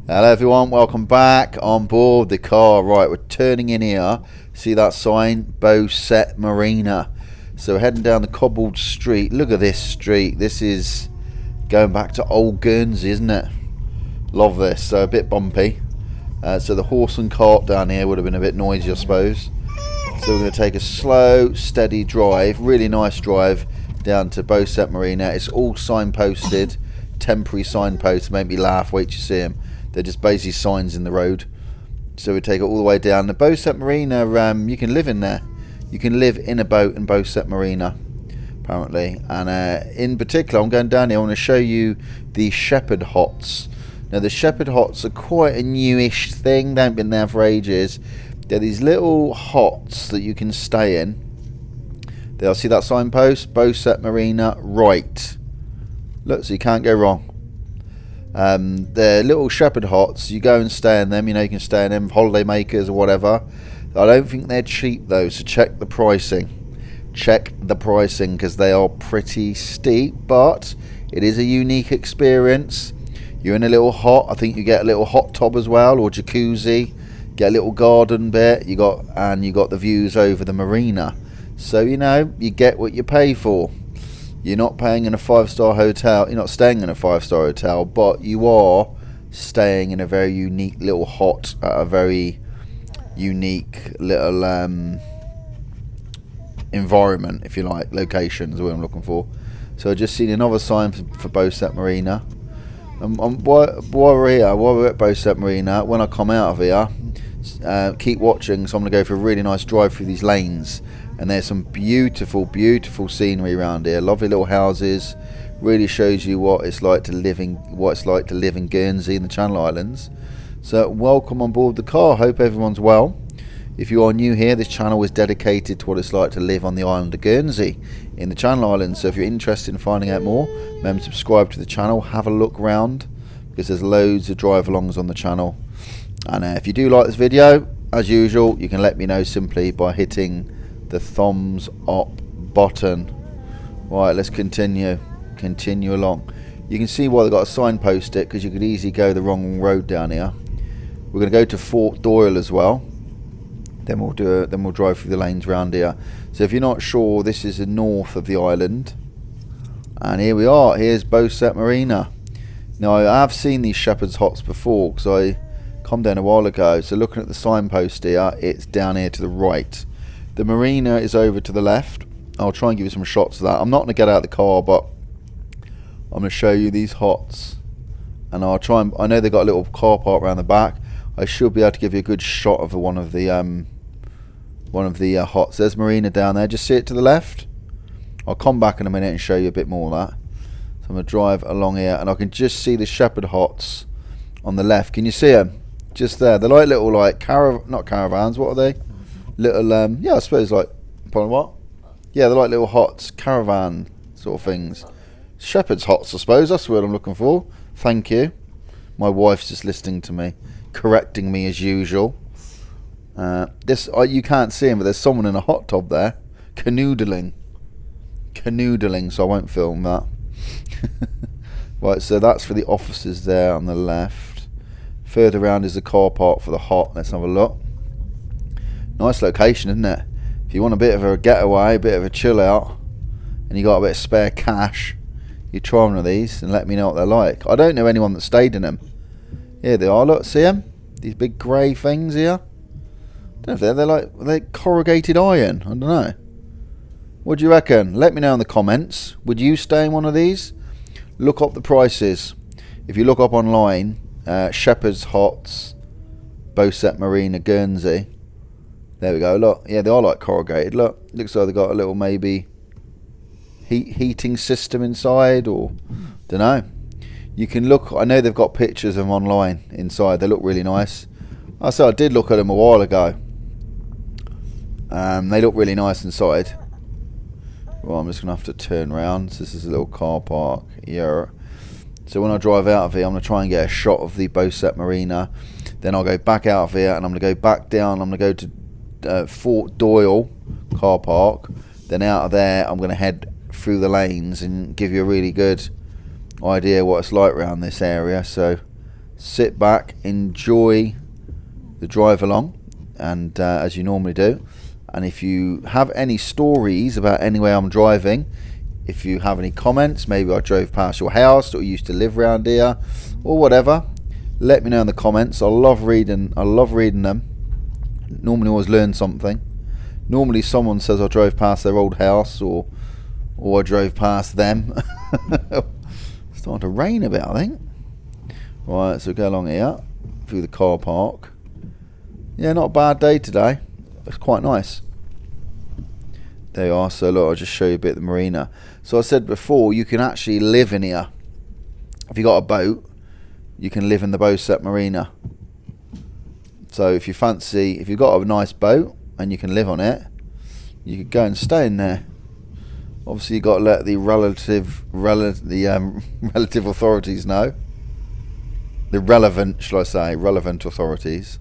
Hello everyone, welcome back on board the car. Right, we're turning in here. See that sign? Bowset Marina. So we're heading down the cobbled street. Look at this street. This is going back to old Guernsey, isn't it? Love this. So a bit bumpy. So the horse and cart down here would have been a bit noisy, I suppose. So we're going to take a slow, steady drive, really nice drive down to Bowset Marina. It's all signposted, temporary signposts. Make me laugh. Wait till you see them. They're just basically signs in the road. So we take it all the way down. The Bowset Marina, you can live in there. You can live in a boat in Bowset Marina, apparently. And in particular, I'm going down here. I want to show you the Shepherd Hots. Now, the Shepherd Hots are quite a newish thing. They haven't been there for ages. They're these little hots that you can stay in. There, see that signpost? Bowset Marina, right. Look, so you can't go wrong. They're little shepherd hots. You go and stay in them. You know, you can stay in them, holiday makers or whatever. I don't think they're cheap though, so check the pricing. Check the pricing because they are pretty steep, but it is a unique experience. You're in a little hot. I think you get a little hot tub as well, or jacuzzi. Get a little garden bit. You got the views over the marina. So you know you get what you pay for. You're not paying in a 5-star hotel. You're not staying in a 5-star hotel, but you are staying in a very unique little hot at a very unique little environment, if you like. Location is what I'm looking for. So I just seen another sign for Bowset Marina. While we're at Bowset Marina, when I come out of here, keep watching. So I'm going to go for a really nice drive through these lanes. And there's some beautiful, beautiful scenery around here. Lovely little houses. Really shows you what it's like to live in Guernsey in the Channel Islands. So welcome on board the car. Hope everyone's well. If you are new here, this channel is dedicated to what it's like to live on the island of Guernsey in the Channel Islands. So if you're interested in finding out more, remember to subscribe to the channel. Have a look around because there's loads of drive-alongs on the channel. And if you do like this video, as usual, you can let me know simply by hitting the thumbs up button. Right, let's continue along. You can see why they got a signpost it, because you could easily go the wrong road down here. We're going to go to Fort Doyle as well. Then we'll drive through the lanes around here. So if you're not sure, this is the north of the island, and here we are. Here's Bowset Marina. Now I have seen these Shepherd's Hots before because I come down a while ago. So looking at the signpost here, it's down here to the right. The marina is over to the left. I'll try and give you some shots of that. I'm not going to get out of the car, but I'm going to show you these hots. And I'll try and... I know they've got a little car park around the back. I should be able to give you a good shot of one of the hots. There's marina down there. Just see it to the left. I'll come back in a minute and show you a bit more of that. So I'm going to drive along here, and I can just see the Shepherd Hots on the left. Can you see them? Just there. They're like little, like, not caravans. What are they? Little, yeah, I suppose, like, pardon what? Yeah, they're like little hots, caravan sort of things. Shepherd's Hots, I suppose, that's what I'm looking for. Thank you. My wife's just listening to me, correcting me as usual. You can't see him, but there's someone in a hot tub there, canoodling, so I won't film that. Right, so that's for the offices there on the left. Further around is the car park for the hot. Let's have a look. Nice location, isn't it? If you want a bit of a getaway, a bit of a chill out, and you got a bit of spare cash, you try one of these and let me know what they're like. I don't know anyone that stayed in them. Here they are, look, see them? These big grey things here. I don't know if they're corrugated iron. I don't know. What do you reckon? Let me know in the comments. Would you stay in one of these? Look up the prices. If you look up online, Shepherd's Hots, Bowset Marina, Guernsey. There we go, look. Yeah, they are like corrugated. Look, looks like they've got a little maybe heating system inside, or don't know. You can look. I know they've got pictures of them online inside. They look really nice. I did look at them a while ago. They look really nice inside. Well, I'm just going to have to turn around. So this is a little car park here. So when I drive out of here, I'm going to try and get a shot of the Bowset Marina. Then I'll go back out of here, and I'm going to go back down. I'm going to go to Fort Doyle car park. Then out of there, I'm going to head through the lanes and give you a really good idea what it's like around this area. So sit back, enjoy the drive along, and as you normally do. And if you have any stories about any way I'm driving, if you have any comments, maybe I drove past your house or you used to live around here or whatever, let me know in the comments. I love reading them. Normally always learn something. Normally someone says I drove past their old house or I drove past them. It's starting to rain a bit, I think. Right, so go along here through the car park. Yeah, not a bad day today. It's quite nice. There you are. So look, I'll just show you a bit of the marina. So I said before, you can actually live in here. If you got a boat, you can live in the Bowset Marina. So if you fancy, if you've got a nice boat and you can live on it, you could go and stay in there. Obviously, you've got to let the relative authorities know. The relevant, shall I say, relevant authorities.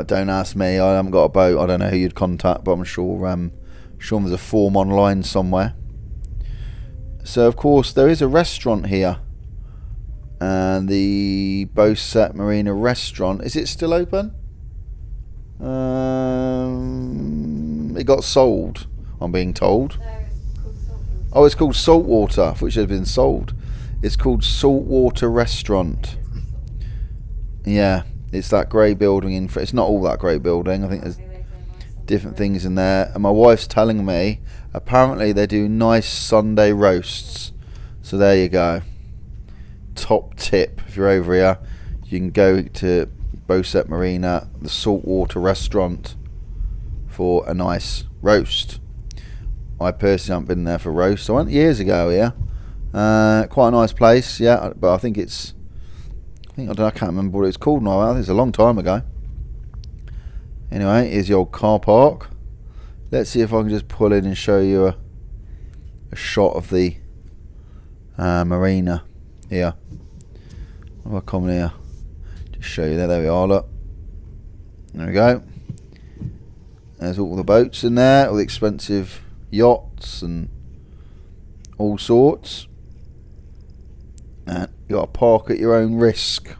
Don't ask me. I haven't got a boat. I don't know who you'd contact, but I'm sure there's a form online somewhere. So of course there is a restaurant here, and the Bowset Marina restaurant, is it still open? It got sold, I'm being told. Oh, it's called Saltwater. I thought it should have been sold. It's called Saltwater Restaurant. Yeah, it's that grey building it's not all that grey building. I think there's different things in there. And my wife's telling me apparently they do nice Sunday roasts. So there you go. Top tip, if you're over here, you can go to Bowset Marina, the Saltwater Restaurant, for a nice roast. I personally haven't been there for roast. I went years ago here. Quite a nice place, yeah, but I think I can't remember what it's called now. I think it's a long time ago. Anyway, here's the old car park. Let's see if I can just pull in and show you a shot of the marina here. If I come in here, just show you there we are, look. There we go. There's all the boats in there, all the expensive yachts and all sorts. And you got to park at your own risk.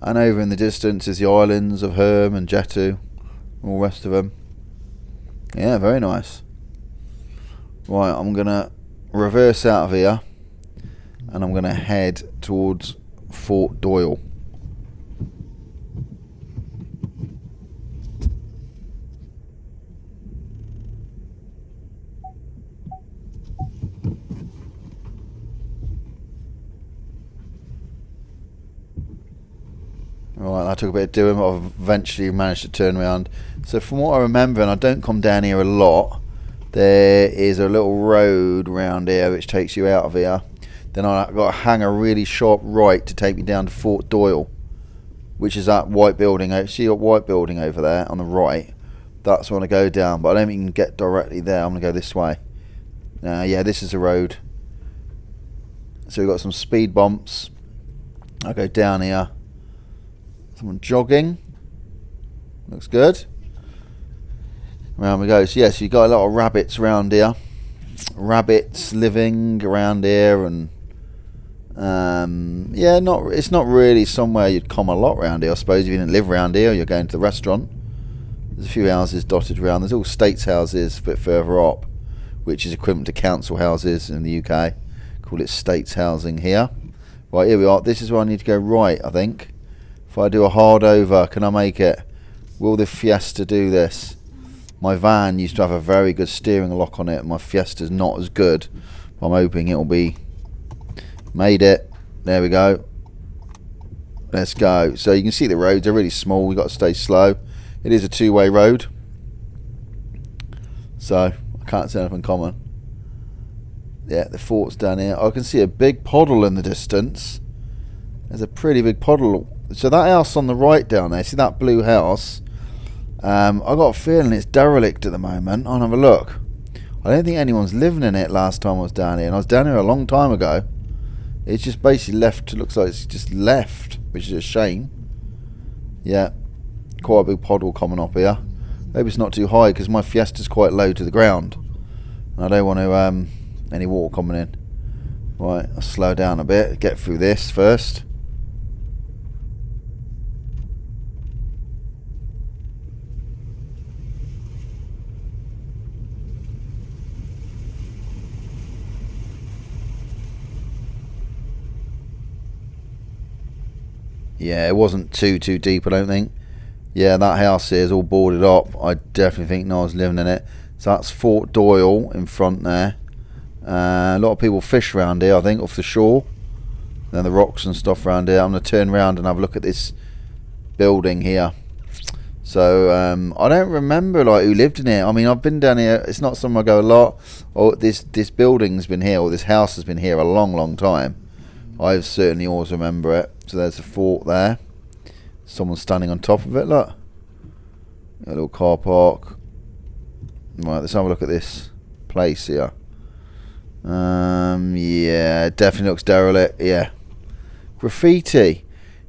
And over in the distance is the islands of Herm and Jetu, all the rest of them. Yeah, very nice. Right, I'm gonna reverse out of here, and I'm gonna head towards Fort Doyle. Right, that took a bit of doing, but I've eventually managed to turn around. So from what I remember, and I don't come down here a lot, there is a little road around here which takes you out of here. Then I've got to hang a really sharp right to take me down to Fort Doyle, which is that white building. See that white building over there on the right? That's when I go down, but I don't think you can get directly there. I'm going to go this way. Yeah, this is the road. So we've got some speed bumps. I'll go down here. Someone jogging. Looks good. Around we go. So yes, you've got a lot of rabbits around here. Rabbits living around here, and yeah, it's not really somewhere you'd come a lot around here. I suppose if you didn't live around here, you're going to the restaurant. There's a few houses dotted around. There's all states houses a bit further up, which is equivalent to council houses in the UK. Call it states housing here. Right, here we are. This is where I need to go right, I think. If I do a hard over, can I make it? Will the Fiesta do this? My van used to have a very good steering lock on it. My Fiesta's not as good. I'm hoping it'll be... Made it. There we go. Let's go. So you can see the roads are really small. We've got to stay slow. It is a two-way road. So I can't see anything common. Yeah, the fort's down here. I can see a big puddle in the distance. There's a pretty big puddle. So that house on the right down there, see that blue house? I got a feeling it's derelict at the moment. I'll have a look. I don't think anyone's living in it last time I was down here. And I was down here a long time ago. It's just basically left. It looks like it's just left, which is a shame. Yeah, quite a big puddle coming up here. Maybe it's not too high because my Fiesta's quite low to the ground. And I don't want to any water coming in. Right, I'll slow down a bit. Get through this first. Yeah, it wasn't too deep, I don't think. Yeah, that house here is all boarded up. I definitely think no one's living in it. So that's Fort Doyle in front there. A lot of people fish around here, I think, off the shore. And the rocks and stuff around here. I'm going to turn around and have a look at this building here. So I don't remember like who lived in here. I mean, I've been down here. It's not somewhere I go a lot. Oh, this building's been here, or this house has been here a long time. I certainly always remember it. So there's a fort there. Someone standing on top of it. Look, a little car park. Right, let's have a look at this place here. Yeah, it definitely looks derelict. Yeah, graffiti.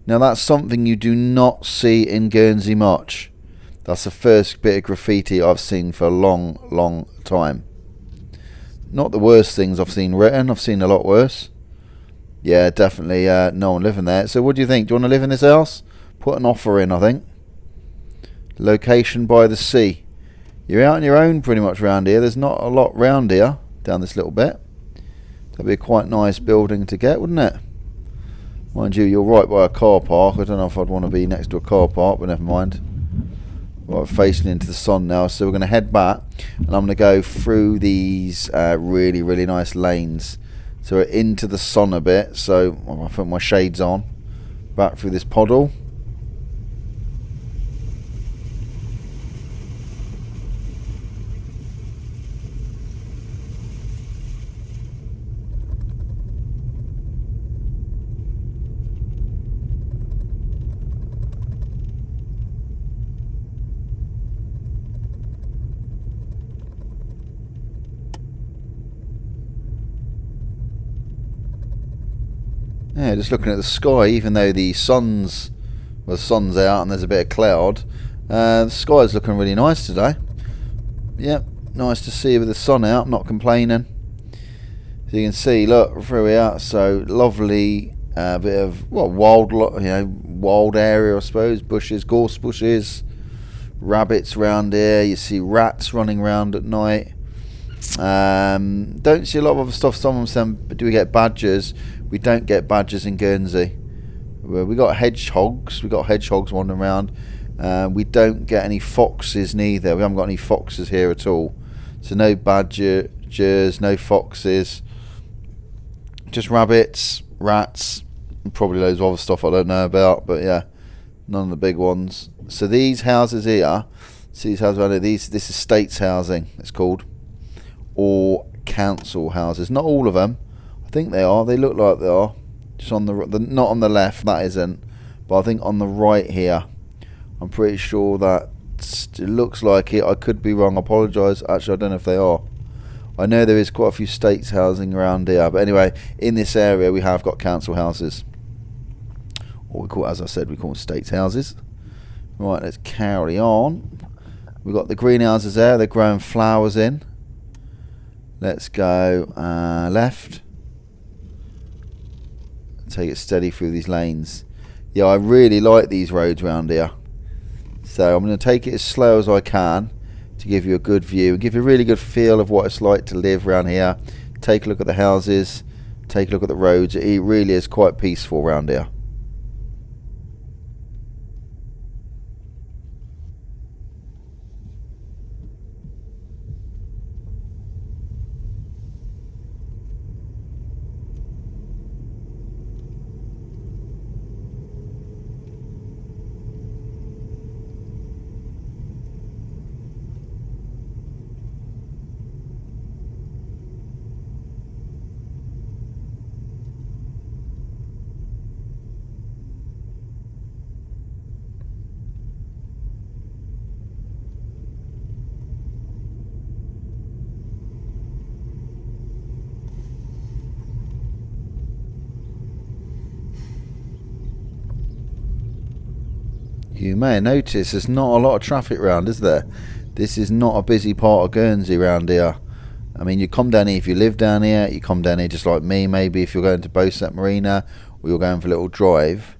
Now that's something you do not see in Guernsey much. That's the first bit of graffiti I've seen for a long time. Not the worst things I've seen written. I've seen a lot worse. Yeah, definitely no one living there. So what do you think? Do you want to live in this house? Put an offer in, I think. Location by the sea. You're out on your own pretty much round here. There's not a lot round here, down this little bit. That'd be a quite nice building to get, wouldn't it? Mind you, you're right by a car park. I don't know if I'd want to be next to a car park, but never mind. Right, facing into the sun now, so we're going to head back, and I'm going to go through these really nice lanes. So we're into the sun a bit, so I'll put my shades on. Back through this puddle. Yeah, just looking at the sky, even though the sun's out and there's a bit of cloud, the sky's looking really nice today. Yep, nice to see with the sun out, not complaining. So you can see, look, through here, so lovely bit of wild area, I suppose. Bushes, gorse bushes, rabbits around here. You see rats running around at night. Don't see a lot of other stuff. Someone said, do we get badgers? We don't get badgers in Guernsey. We got hedgehogs. We got hedgehogs wandering around. We don't get any foxes neither. We haven't got any foxes here at all. So no badgers, no foxes. Just rabbits, rats, and probably loads of other stuff I don't know about. But yeah, none of the big ones. So these houses here, see these houses around here. This is states housing. It's called, or council houses. Not all of them. I think they are. They look like they are. Just on the not on the left. That isn't. But I think on the right here. I'm pretty sure that it looks like it. I could be wrong. I apologise. Actually, I don't know if they are. I know there is quite a few states housing around here. But anyway, in this area we have got council houses. Or we call, as I said, we call them states houses. Right, let's carry on. We've got the greenhouses there. They're growing flowers in. Let's go left. Take it steady through these lanes. Yeah, I really like these roads around here. So I'm going to take it as slow as I can to give you a good view and give you a really good feel of what it's like to live around here. Take a look at the houses, take a look at the roads. It really is quite peaceful around here. You may notice there's not a lot of traffic around, is there? This is not a busy part of Guernsey around here. I mean, you come down here if you live down here. You come down here just like me, maybe if you're going to Beauset Marina or you're going for a little drive.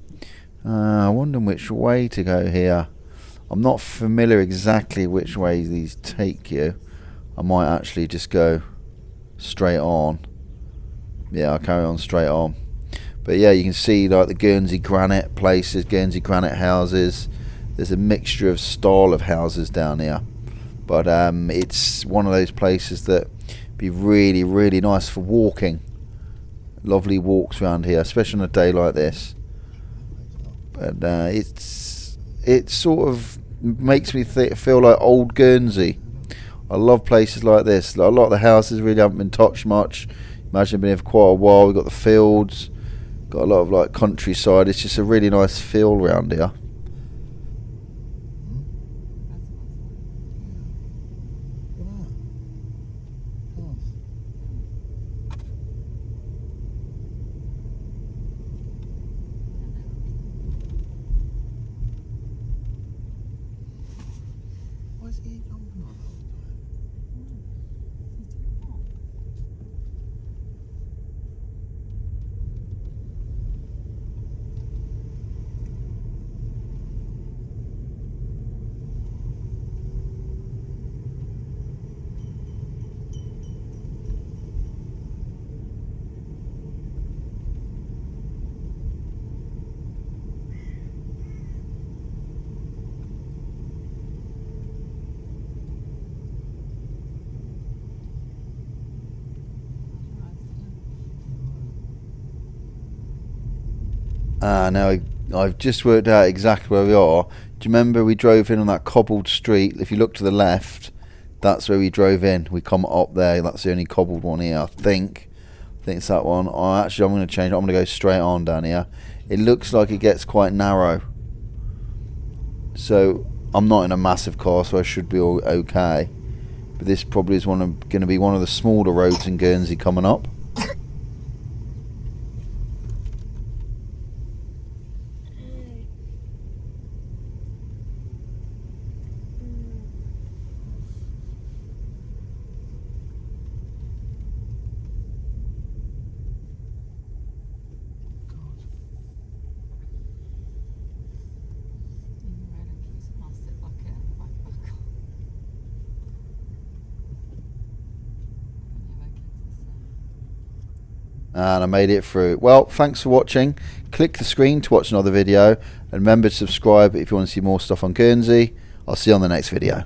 I wonder which way to go here. I'm not familiar exactly which way these take you. I might actually just go straight on. Yeah, I'll carry on straight on. But yeah, you can see like the Guernsey granite places, Guernsey granite houses. There's a mixture of style of houses down here, but it's one of those places that be really, really nice for walking. Lovely walks around here, especially on a day like this. But it sort of makes me feel like old Guernsey. I love places like this. A lot of the houses really haven't been touched much. Imagine been here for quite a while. We've got the fields, got a lot of like countryside. It's just a really nice feel around here. Now I've just worked out exactly where we are. Do you remember we drove in on that cobbled street? If you look to the left, that's where we drove in. We come up there. That's the only cobbled one here, I think. I think it's that one. Actually, I'm going to change it. I'm going to go straight on down here. It looks like it gets quite narrow. So I'm not in a massive car, so I should be all okay. But this probably is going to be one of the smaller roads in Guernsey coming up. And I made it through. Well, thanks for watching. Click the screen to watch another video, and remember to subscribe if you want to see more stuff on Guernsey. I'll see you on the next video.